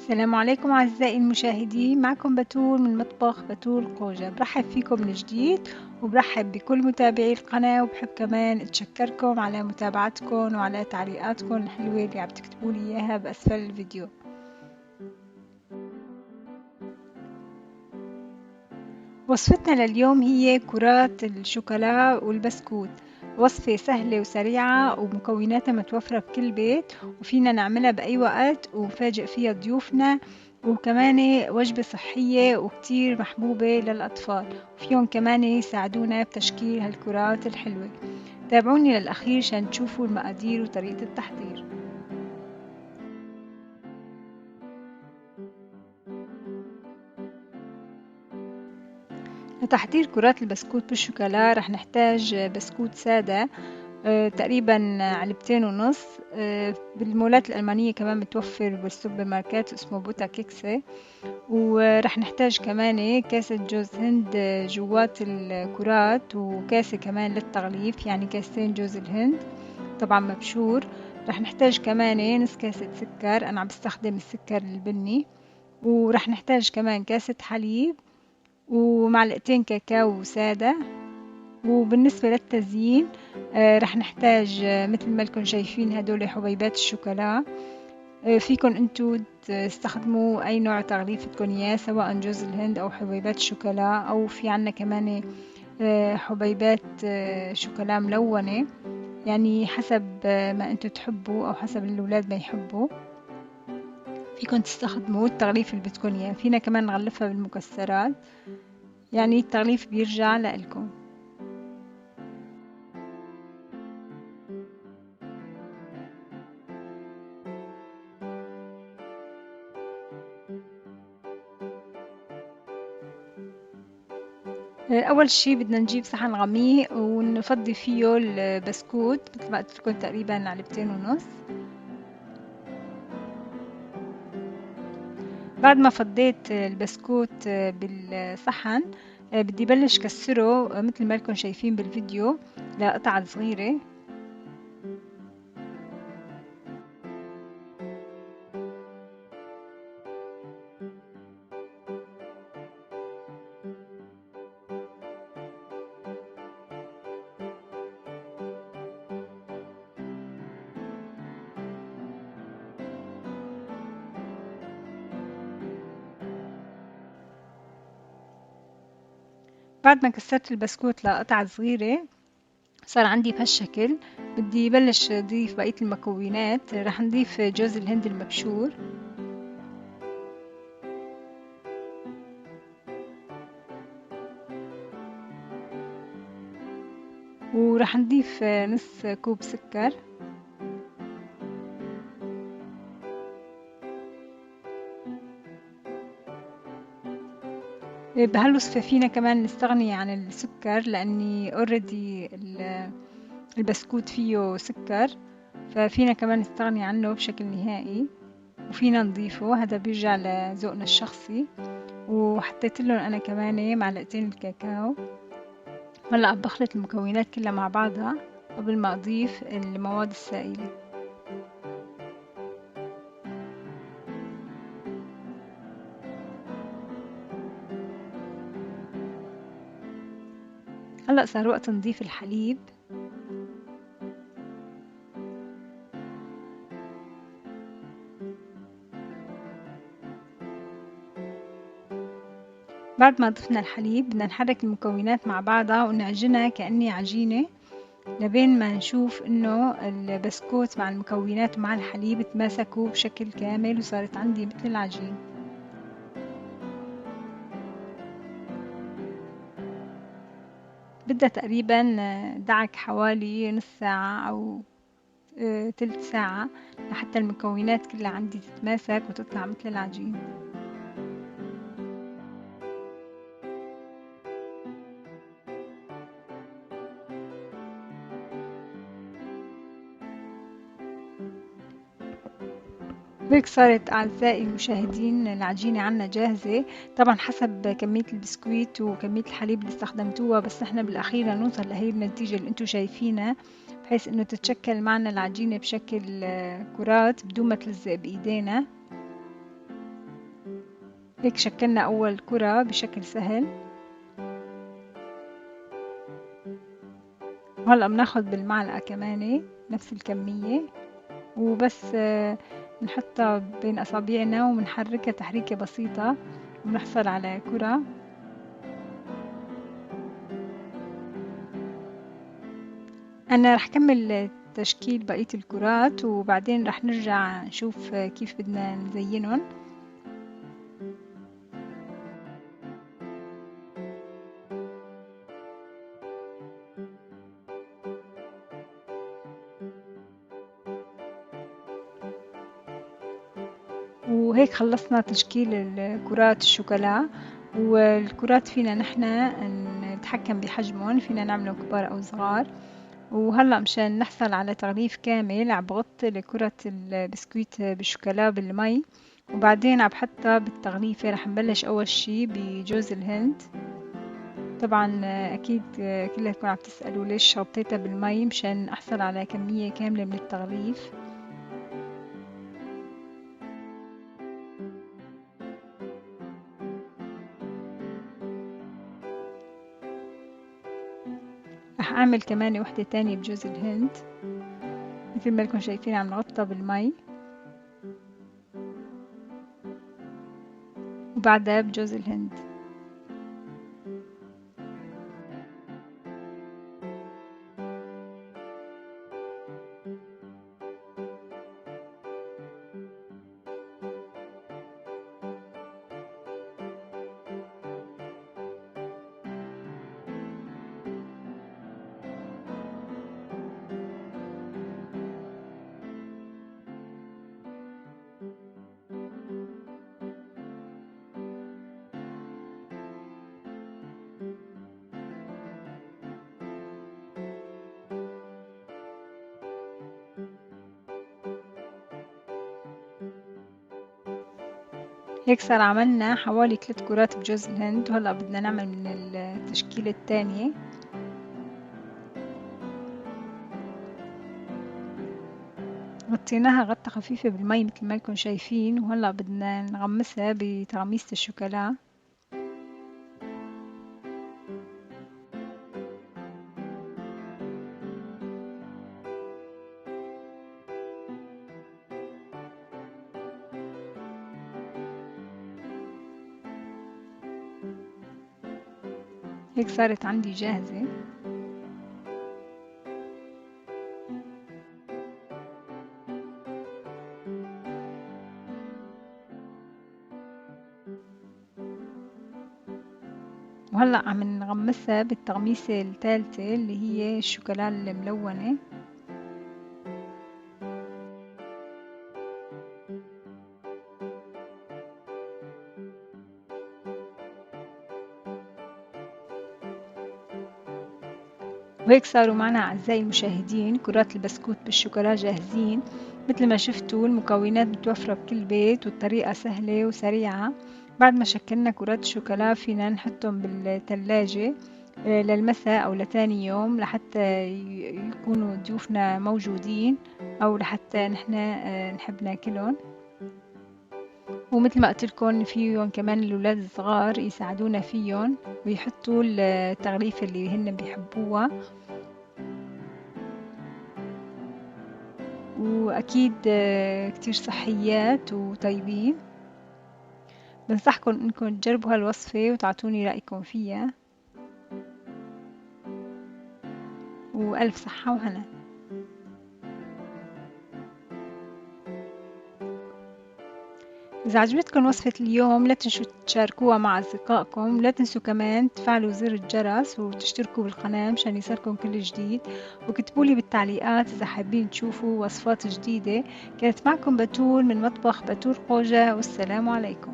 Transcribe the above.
السلام عليكم أعزائي المشاهدين، معكم بتول من مطبخ بتول قوجة. برحب فيكم من جديد وبرحب بكل متابعي القناة، وبحب كمان أتشكركم على متابعتكم وعلى تعليقاتكم الحلوة اللي عم تكتبوا لي إياها بأسفل الفيديو. وصفتنا لليوم هي كرات الشوكولا والبسكوت. وصفة سهلة وسريعة ومكوناتها متوفرة بكل بيت، وفينا نعملها بأي وقت ونفاجئ فيها ضيوفنا، وكمان وجبة صحية وكتير محبوبة للأطفال، وفيهم كمان يساعدونا بتشكيل هالكرات الحلوة. تابعوني للأخير عشان تشوفوا المقادير وطريقة التحضير. لتحضير كرات البسكوت بالشوكولا رح نحتاج بسكوت سادة، تقريبا علبتين ونص. بالمولات الألمانية كمان متوفر بالسوبر ماركت، اسمه بوتا كيكسي. ورح نحتاج كمان كاسة جوز هند جوات الكرات، وكاسة كمان للتغليف، يعني كاستين جوز الهند طبعا مبشور. رح نحتاج كمان نص كاسة سكر، أنا عم بستخدم السكر البني. ورح نحتاج كمان كاسة حليب ومعلقتين كاكاو سادة. وبالنسبة للتزيين رح نحتاج مثل ما لكم شايفين هدول حبيبات الشوكولا. فيكن انتو تستخدموا اي نوع تغليف بدكن اياه، سواء جوز الهند او حبيبات الشوكولا، او في عنا كمان حبيبات شوكولا ملونة، يعني حسب ما انتو تحبوا او حسب الاولاد ما يحبوا. فيكن تستخدموا التغليف اللي بدكن اياه. فينا كمان نغلفها بالمكسرات، يعني التغليف بيرجع لإلكم. أول شي بدنا نجيب صحن غميق ونفضي فيه البسكوت، مثل ما قلت لكم تقريبا علبتين ونص. بعد ما فضيت البسكوت بالصحن بدي بلش كسره مثل ما لكم شايفين بالفيديو لقطع صغيرة. بعد ما كسرت البسكوت لقطع صغيرة صار عندي بهالشكل. بدي بلش أضيف بقية المكونات. رح نضيف جوز الهند المبشور، ورح نضيف نص كوب سكر. بهالوصفة فينا كمان نستغني عن السكر، لأني اوريدي البسكوت فيه سكر، ففينا كمان نستغني عنه بشكل نهائي، وفينا نضيفه. هذا بيرجع لذوقنا الشخصي. وحطيت لهم أنا كمان معلقتين الكاكاو. هلا عم بخلط المكونات كلها مع بعضها قبل ما أضيف المواد السائلة. هلا صار وقت نضيف الحليب. بعد ما ضفنا الحليب بدنا نحرك المكونات مع بعضها ونعجنها كأني عجينة، لبين ما نشوف انه البسكوت مع المكونات ومع الحليب تماسكوا بشكل كامل وصارت عندي مثل العجين. بدها تقريبا دعك حوالي نص ساعة او تلت ساعة لحتى المكونات كلها عندي تتماسك وتطلع مثل العجين. هيك صارت أعزائي المشاهدين العجينة عنا جاهزة، طبعا حسب كمية البسكويت وكمية الحليب اللي استخدمتوها، بس احنا بالأخير نوصل لهي النتيجة اللي انتو شايفينها، بحيث انه تتشكل معنا العجينة بشكل كرات بدون ما تلزق بإيدينا. هيك شكلنا أول كرة بشكل سهل. وهلأ بناخد بالمعلقة كمان نفس الكمية، وبس نحطها بين أصابعنا وبنحركها تحريكة بسيطة ونحصل على كرة. أنا رح كمل تشكيل بقية الكرات وبعدين رح نرجع نشوف كيف بدنا نزينهم. وهيك خلصنا تشكيل الكرات الشوكولا. والكرات فينا نحن نتحكم بحجمهم، فينا نعملهم كبار أو صغار. وهلأ مشان نحصل على تغليف كامل عم بغطي كرة البسكويت بالشوكولا بالمي، وبعدين عم بحطها بالتغليفة. رح نبلش أول شي بجوز الهند. طبعا أكيد كلكم عم تسألوا ليش شطيتها بالمي، مشان أحصل على كمية كاملة من التغليف. رح أعمل كمان وحدة تانية بجوز الهند، مثل ما لكم شايفين عم نغطها بالمي، وبعدها بجوز الهند. هيك صار عملنا حوالي 3 كرات بجوز الهند. وهلأ بدنا نعمل من التشكيلة الثانية. غطيناها غطة خفيفة بالمي مثل ما لكم شايفين، وهلأ بدنا نغمسها بتغميسة الشوكولا. هيك صارت عندي جاهزة. وهلأ عم نغمسها بالتغميسة الثالثة اللي هي الشوكولا الملونة. وهيك صاروا معنا أعزائي المشاهدين كرات البسكوت بالشوكولا جاهزين. مثل ما شفتوا المكونات متوفرة بكل بيت والطريقة سهلة وسريعة. بعد ما شكلنا كرات الشوكولا فينا نحطهم بالثلاجة للمساء أو لتاني يوم لحتى يكونوا ضيوفنا موجودين، أو لحتى نحن نحب ناكلهم. ومثل ما قلت لكم فيهم كمان الأولاد الصغار يساعدونا فيهم ويحطوا التغليفة اللي هن بيحبوها. وأكيد كتير صحيات وطيبين. بنصحكم إنكم تجربوا هالوصفة وتعطوني رأيكم فيها. وألف صحة وهنا. إذا عجبتكم وصفة اليوم لا تنسوا تشاركوها مع أصدقائكم. لا تنسوا كمان تفعلوا زر الجرس وتشتركوا بالقناة مشان يصلكم كل جديد. وكتبولي بالتعليقات إذا حابين تشوفوا وصفات جديدة. كانت معكم بتول من مطبخ بتول قوجة، والسلام عليكم.